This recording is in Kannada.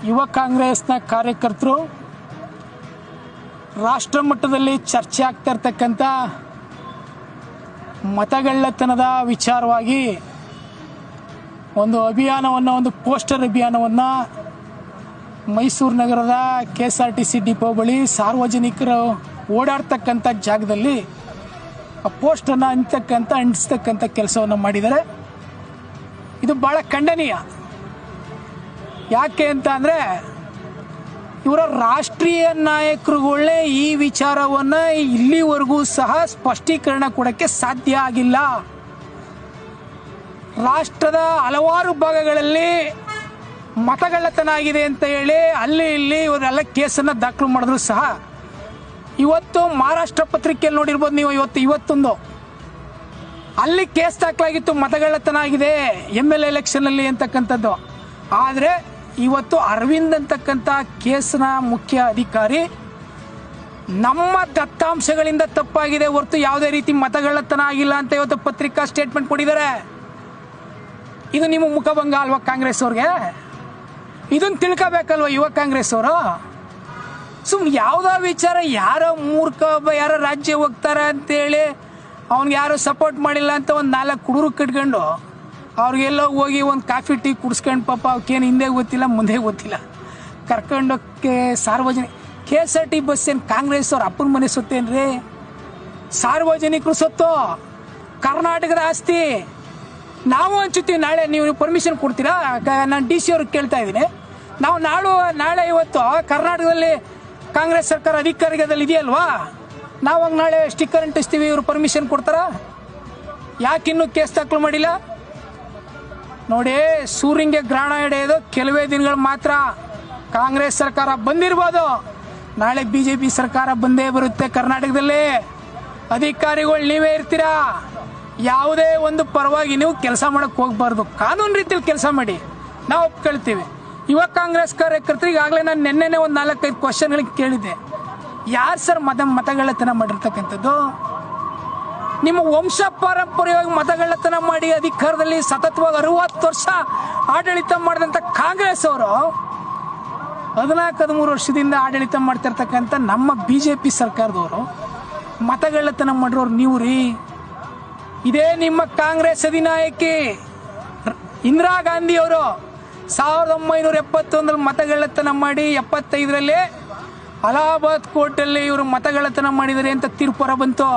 ಯುವ ಕಾಂಗ್ರೆಸ್ನ ಕಾರ್ಯಕರ್ತರು ರಾಷ್ಟ್ರ ಮಟ್ಟದಲ್ಲಿ ಚರ್ಚೆ ಆಗ್ತಾ ಇರ್ತಕ್ಕಂಥ ಮತಗಳ್ಳತನದ ವಿಚಾರವಾಗಿ ಒಂದು ಅಭಿಯಾನವನ್ನು, ಒಂದು ಪೋಸ್ಟರ್ ಅಭಿಯಾನವನ್ನು ಮೈಸೂರು ನಗರದ KSRTC ಡಿಪೋ ಬಳಿ ಸಾರ್ವಜನಿಕರು ಓಡಾಡ್ತಕ್ಕಂಥ ಜಾಗದಲ್ಲಿ ಆ ಪೋಸ್ಟನ್ನು ಅಂಟಿಸ್ತಕ್ಕಂಥ ಕೆಲಸವನ್ನು ಮಾಡಿದ್ದಾರೆ. ಇದು ಭಾಳ ಖಂಡನೀಯ. ಯಾಕೆ ಅಂತ ಅಂದರೆ, ಇವರ ರಾಷ್ಟ್ರೀಯ ನಾಯಕರುಗಳೇ ಈ ವಿಚಾರವನ್ನು ಇಲ್ಲಿವರೆಗೂ ಸಹ ಸ್ಪಷ್ಟೀಕರಣ ಕೊಡೋಕ್ಕೆ ಸಾಧ್ಯ ಆಗಿಲ್ಲ. ರಾಷ್ಟ್ರದ ಹಲವಾರು ಭಾಗಗಳಲ್ಲಿ ಮತಗಳ್ಳತನ ಆಗಿದೆ ಅಂತ ಹೇಳಿ ಅಲ್ಲಿ ಇಲ್ಲಿ ಇವರೆಲ್ಲ ಕೇಸನ್ನು ದಾಖಲು ಮಾಡಿದ್ರು ಸಹ ಇವತ್ತು ಮಹಾರಾಷ್ಟ್ರ ಪತ್ರಿಕೆಯಲ್ಲಿ ನೋಡಿರ್ಬೋದು ನೀವು, ಇವತ್ತೊಂದು ಅಲ್ಲಿ ಕೇಸ್ ದಾಖಲಾಗಿತ್ತು, ಮತಗಳ್ಳತನ ಆಗಿದೆ MLA ಎಲೆಕ್ಷನಲ್ಲಿ ಅಂತಕ್ಕಂಥದ್ದು. ಆದರೆ ಇವತ್ತು ಅರವಿಂದ್ ಅಂತಕ್ಕಂಥ ಕೇಸ್ನ ಮುಖ್ಯ ಅಧಿಕಾರಿ ನಮ್ಮ ದತ್ತಾಂಶಗಳಿಂದ ತಪ್ಪಾಗಿದೆ ಹೊರತು ಯಾವುದೇ ರೀತಿ ಮತಗಳ್ಳತನ ಆಗಿಲ್ಲ ಅಂತ ಇವತ್ತು ಪತ್ರಿಕಾ ಸ್ಟೇಟ್ಮೆಂಟ್ ಕೊಟ್ಟಿದ್ದಾರೆ. ಇದು ನಿಮ್ಮ ಮುಖಭಂಗ ಅಲ್ವಾ ಕಾಂಗ್ರೆಸ್ ಅವ್ರಿಗೆ? ಇದನ್ನು ತಿಳ್ಕೋಬೇಕಲ್ವ ಯುವ ಕಾಂಗ್ರೆಸ್ ಅವರು? ಸುಮ್ಮನೆ ಯಾವುದೋ ವಿಚಾರ ಯಾರೋ ಮೂರ್ಖ ಒಬ್ಬ ಯಾರೋ ರಾಜ್ಯ ಹೋಗ್ತಾರೆ ಅಂತೇಳಿ ಅವ್ನಿಗೆ ಯಾರೋ ಸಪೋರ್ಟ್ ಮಾಡಿಲ್ಲ ಅಂತ ಒಂದು 4 ಹುಡುಗರು ಕಟ್ಕೊಂಡು ಅವ್ರಿಗೆಲ್ಲೋ ಹೋಗಿ ಒಂದು ಕಾಫಿ ಟೀ ಕುಡಿಸ್ಕೊಂಡು ಪಾಪ ಅವಕ್ಕೇನು ಹಿಂದೆ ಗೊತ್ತಿಲ್ಲ ಮುಂದೆ ಗೊತ್ತಿಲ್ಲ ಕರ್ಕೊಂಡೋಕ್ಕೆ ಸಾರ್ವಜನಿಕ KSRTC ಬಸ್ ಏನು ಕಾಂಗ್ರೆಸ್ ಅವ್ರ ಅಪ್ಪನ ಮನೆ ಸೊತ್ತೇನ್ರಿ? ಸಾರ್ವಜನಿಕರು ಸೊತ್ತು, ಕರ್ನಾಟಕದ ಆಸ್ತಿ. ನಾವು ಹಂಚುತ್ತೀವಿ. ನಾಳೆ ನೀವು ಪರ್ಮಿಷನ್ ಕೊಡ್ತೀರಾ? ನಾನು DC ಅವ್ರಿಗೆ ಕೇಳ್ತಾ ಇದ್ದೀನಿ. ನಾವು ನಾಳೆ ಇವತ್ತು ಕರ್ನಾಟಕದಲ್ಲಿ ಕಾಂಗ್ರೆಸ್ ಸರ್ಕಾರ ಅಧಿಕಾರದಲ್ಲಿ ಇದೆಯಲ್ವಾ, ನಾವು ಹಂಗೆ ನಾಳೆ ಸ್ಟಿಕ್ಕರ್ ಅಂಟಿಸ್ತೀವಿ, ಇವರು ಪರ್ಮಿಷನ್ ಕೊಡ್ತಾರಾ? ಯಾಕಿನ್ನೂ ಕೇಸ್ ದಾಖಲು ಮಾಡಿಲ್ಲ? ನೋಡಿ, ಸೂರ್ಯಂಗೆ ಗ್ರಹಣ ಹಿಡಿಯೋದು ಕೆಲವೇ ದಿನಗಳು ಮಾತ್ರ. ಕಾಂಗ್ರೆಸ್ ಸರ್ಕಾರ ಬಂದಿರ್ಬೋದು, ನಾಳೆ BJP ಸರ್ಕಾರ ಬಂದೇ ಬರುತ್ತೆ. ಕರ್ನಾಟಕದಲ್ಲಿ ಅಧಿಕಾರಿಗಳು ನೀವೇ ಇರ್ತೀರಾ. ಯಾವುದೇ ಒಂದು ಪರವಾಗಿ ನೀವು ಕೆಲಸ ಮಾಡೋಕ್ಕೆ ಹೋಗ್ಬಾರ್ದು. ಕಾನೂನು ರೀತಿಯಲ್ಲಿ ಕೆಲಸ ಮಾಡಿ, ನಾವು ಒಪ್ಕೊಳ್ತೀವಿ. ಯುವ ಕಾಂಗ್ರೆಸ್ ಕಾರ್ಯಕರ್ತರಿಗೆ ಈಗಾಗಲೇ ನಾನು ನಿನ್ನೆನೇ ಒಂದು 4-5 ಕ್ವಶನ್ಗಳಿಗೆ ಕೇಳಿದ್ದೆ. ಯಾರು ಸರ್ ಮತಗಳ್ಳತನ ಮಾಡಿರ್ತಕ್ಕಂಥದ್ದು? ನಿಮ್ಮ ವಂಶ ಪಾರಂಪರ್ಯವಾಗಿ ಮತಗಳ್ಳತನ ಮಾಡಿ ಅಧಿಕಾರದಲ್ಲಿ ಸತತವಾಗಿ 60 ವರ್ಷ ಆಡಳಿತ ಮಾಡಿದಂಥ ಕಾಂಗ್ರೆಸ್ ಅವರು 14-13 ವರ್ಷದಿಂದ ಆಡಳಿತ ಮಾಡ್ತಿರ್ತಕ್ಕಂಥ ನಮ್ಮ BJP ಸರ್ಕಾರದವರು ಮತಗಳ್ಳತನ ಮಾಡಿರೋರು ನೀವು ರೀ. ಇದೇ ನಿಮ್ಮ ಕಾಂಗ್ರೆಸ್ ಅಧಿನಾಯಕಿ ಇಂದಿರಾ ಗಾಂಧಿ ಅವರು 1971 ಮತಗಳ್ಳತನ ಮಾಡಿ 75ರಲ್ಲಿ ಅಲಹಾಬಾದ್ ಕೋರ್ಟಲ್ಲಿ ಇವರು ಮತಗಳ್ಳತನ ಮಾಡಿದ್ದಾರೆ ಅಂತ ತೀರ್ಪು ಹೊರ ಬಂತು.